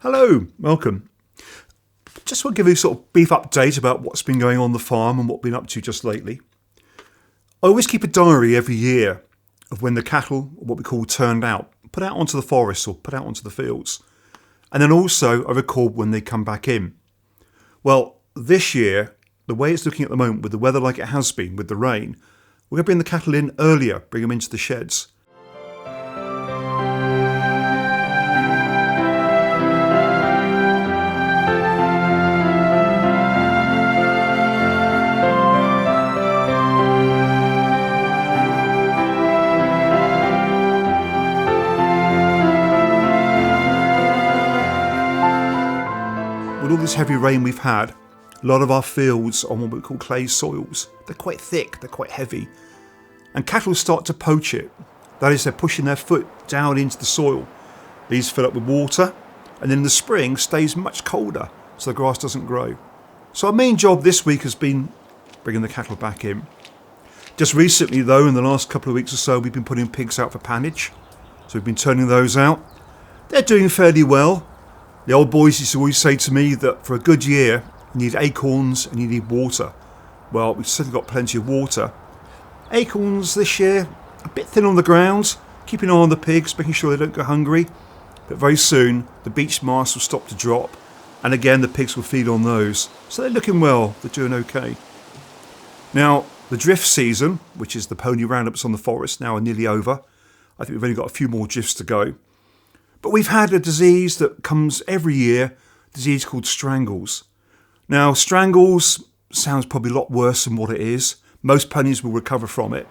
Hello, welcome. Just want to give you a sort of brief update about what's been going on the farm and what we've been up to just lately. I always keep a diary every year of when the cattle, or what we call turned out, put out onto the forest or put out onto the fields. And then also I record when they come back in. Well, this year, the way it's looking at the moment with the weather like it has been with the rain, we're going to bring the cattle in earlier, bring them into the sheds. With all this heavy rain we've had, a lot of our fields are on what we call clay soils. They're quite thick, they're quite heavy. And cattle start to poach it. That is, they're pushing their foot down into the soil. These fill up with water, and then in the spring stays much colder, so the grass doesn't grow. So our main job this week has been bringing the cattle back in. Just recently though, in the last couple of weeks or so, we've been putting pigs out for pannage. So we've been turning those out. They're doing fairly well. The old boys used to always say to me that for a good year, you need acorns and you need water. Well, we've certainly got plenty of water. Acorns this year, a bit thin on the ground, keeping an eye on the pigs, making sure they don't go hungry. But very soon, the beech mass will stop to drop, and again, the pigs will feed on those. So they're looking well, they're doing okay. Now, the drift season, which is the pony roundups on the forest, now are nearly over. I think we've only got a few more drifts to go. But we've had a disease that comes every year, a disease called strangles. Now, strangles sounds probably a lot worse than what it is. Most ponies will recover from it.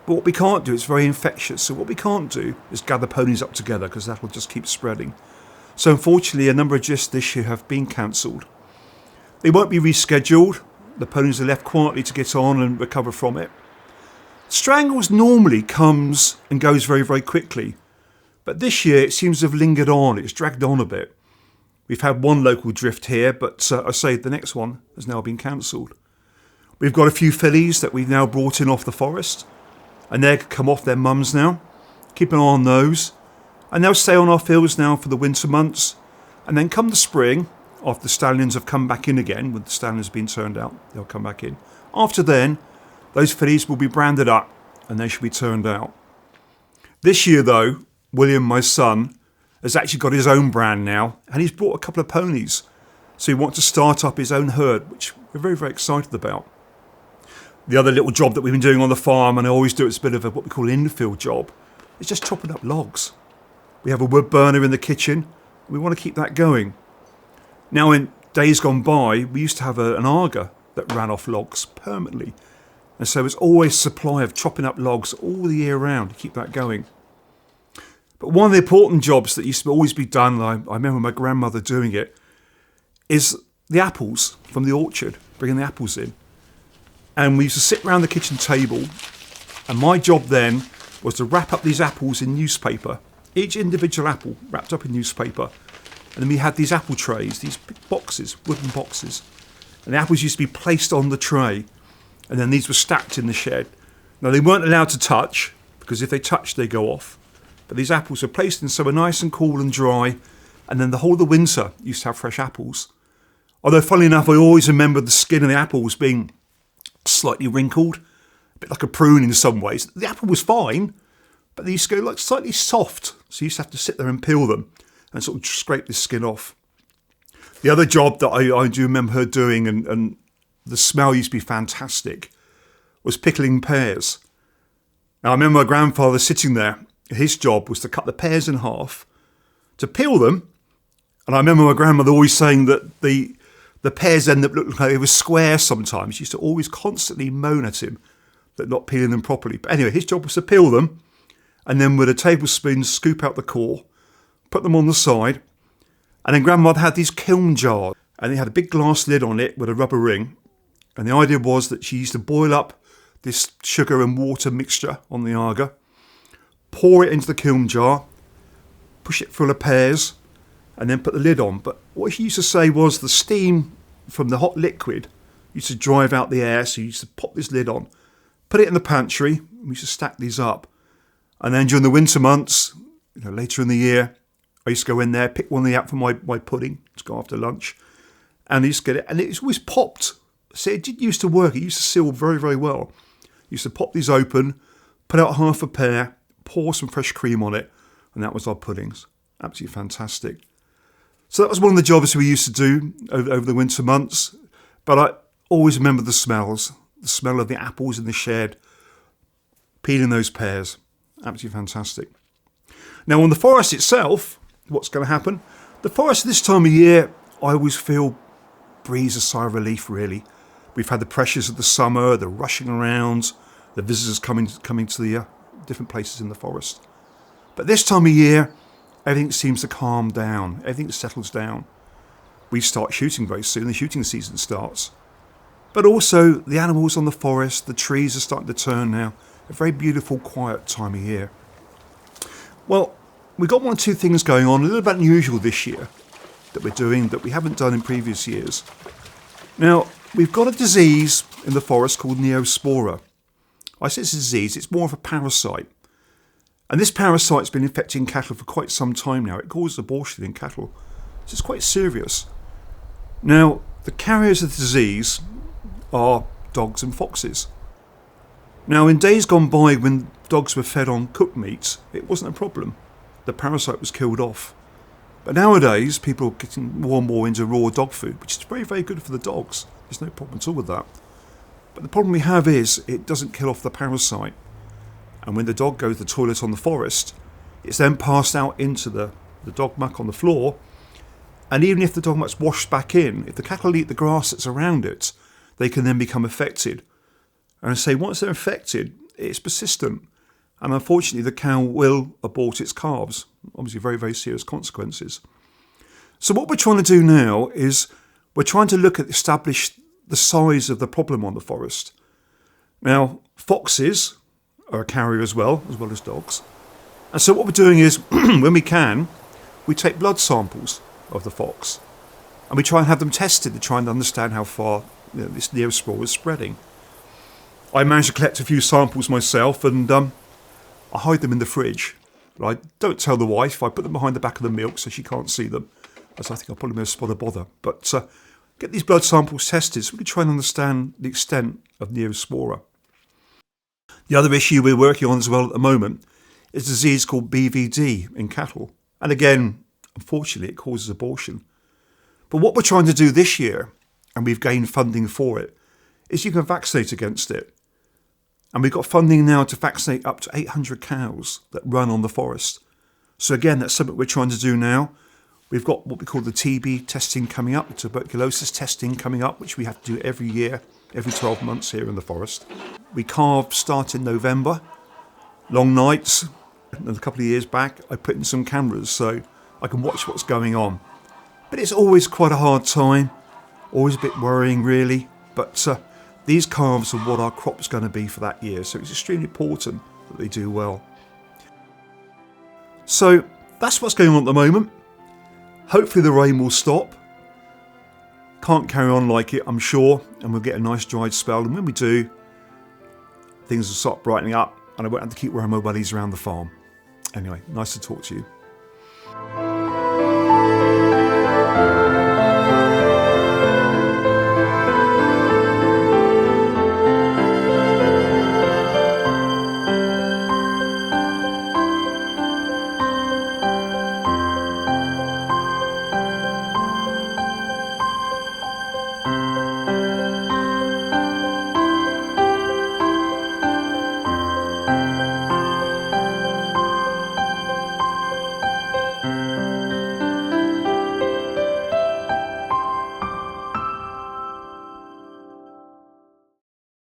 But what we can't do, it's very infectious, so what we can't do is gather ponies up together because that will just keep spreading. So unfortunately, a number of drifts this year have been cancelled. They won't be rescheduled. The ponies are left quietly to get on and recover from it. Strangles normally comes and goes very, very quickly. But this year it seems to have lingered on, it's dragged on a bit. We've had one local drift here, but I say the next one has now been cancelled. We've got a few fillies that we've now brought in off the forest, and they've come off their mums now. Keep an eye on those. And they'll stay on our fields now for the winter months. And then come the spring, after the stallions have come back in again, with the stallions being turned out, they'll come back in. After then, those fillies will be branded up, and they should be turned out. This year though, William, my son, has actually got his own brand now, and he's brought a couple of ponies. So he wants to start up his own herd, which we're very, very excited about. The other little job that we've been doing on the farm, and I always do it's a bit of what we call an infield job, is just chopping up logs. We have a wood burner in the kitchen. We want to keep that going. Now, in days gone by, we used to have an auger that ran off logs permanently. And so there's always supply of chopping up logs all the year round to keep that going. But one of the important jobs that used to always be done, and I remember my grandmother doing it, is the apples from the orchard, bringing the apples in. And we used to sit around the kitchen table, and my job then was to wrap up these apples in newspaper, each individual apple wrapped up in newspaper. And then we had these apple trays, these big boxes, wooden boxes. And the apples used to be placed on the tray, and then these were stacked in the shed. Now, they weren't allowed to touch, because if they touched, they go off. But these apples were placed in somewhere nice and cool and dry, and then the whole of the winter used to have fresh apples. Although, funnily enough, I always remember the skin of the apples being slightly wrinkled, a bit like a prune in some ways. The apple was fine, but they used to go like slightly soft, so you used to have to sit there and peel them and sort of scrape the skin off. The other job that I do remember her doing, and the smell used to be fantastic, was pickling pears. Now, I remember my grandfather sitting there. His job was to cut the pears in half, to peel them, and I remember my grandmother always saying that the pears end up looking like they were square sometimes. She used to always constantly moan at him that not peeling them properly. But anyway, his job was to peel them, and then with a tablespoon scoop out the core, put them on the side, and then grandmother had these kiln jars, and they had a big glass lid on it with a rubber ring, and the idea was that she used to boil up this sugar and water mixture on the auger, pour it into the kiln jar, push it full of pears, and then put the lid on. But what she used to say was the steam from the hot liquid used to drive out the air, so you used to pop this lid on, put it in the pantry, and we used to stack these up. And then during the winter months, later in the year, I used to go in there, pick one of the out for my pudding to go after lunch, and I used to get it, and it's always popped. So it did used to work. It used to seal very, very well. Used to pop these open, put out half a pear, pour some fresh cream on it, and that was our puddings. Absolutely fantastic. So that was one of the jobs we used to do over the winter months. But I always remember the smells, the smell of the apples in the shed, peeling those pears. Absolutely fantastic. Now on the forest itself, what's going to happen? The forest this time of year, I always feel breathes a sigh of relief, really. We've had the pressures of the summer, the rushing around, the visitors coming to the different places in the forest. But this time of year, everything seems to calm down. Everything settles down. We start shooting very soon. The shooting season starts. But also, the animals on the forest, the trees are starting to turn now. A very beautiful, quiet time of year. Well, we've got one or two things going on, a little bit unusual this year, that we're doing that we haven't done in previous years. Now, we've got a disease in the forest called Neospora. I say it's a disease, it's more of a parasite. And this parasite's been infecting cattle for quite some time now. It causes abortion in cattle. So it's quite serious. Now, the carriers of the disease are dogs and foxes. Now, in days gone by when dogs were fed on cooked meat, it wasn't a problem. The parasite was killed off. But nowadays, people are getting more and more into raw dog food, which is very, very good for the dogs. There's no problem at all with that. But the problem we have is it doesn't kill off the parasite. And when the dog goes to the toilet on the forest, it's then passed out into the dog muck on the floor. And even if the dog muck's washed back in, if the cattle eat the grass that's around it, they can then become affected. And I say once they're infected, it's persistent. And unfortunately, the cow will abort its calves. Obviously, very, very serious consequences. So what we're trying to do now is we're trying to look at establish the size of the problem on the forest. Now, foxes are a carrier as well as dogs. And so what we're doing is, when we can, we take blood samples of the fox and we try and have them tested to try and understand how far this Neospora is spreading. I managed to collect a few samples myself and I hide them in the fridge. But I don't tell the wife. I put them behind the back of the milk so she can't see them, as I think I'll probably miss spot a bother. But get these blood samples tested so we can try and understand the extent of Neospora. The other issue we're working on as well at the moment is a disease called BVD in cattle. And again, unfortunately, it causes abortion. But what we're trying to do this year, and we've gained funding for it, is you can vaccinate against it. And we've got funding now to vaccinate up to 800 cows that run on the forest. So again, that's something we're trying to do now. We've got what we call the TB testing coming up, the tuberculosis testing coming up, which we have to do every year, every 12 months here in the forest. We calve start in November, long nights. And a couple of years back, I put in some cameras so I can watch what's going on. But it's always quite a hard time, always a bit worrying really. But these calves are what our crop's going to be for that year, so it's extremely important that they do well. So that's what's going on at the moment. Hopefully the rain will stop. Can't carry on like it, I'm sure, and we'll get a nice dried spell. And when we do, things will start brightening up and I won't have to keep wearing my wellies around the farm. Anyway, nice to talk to you.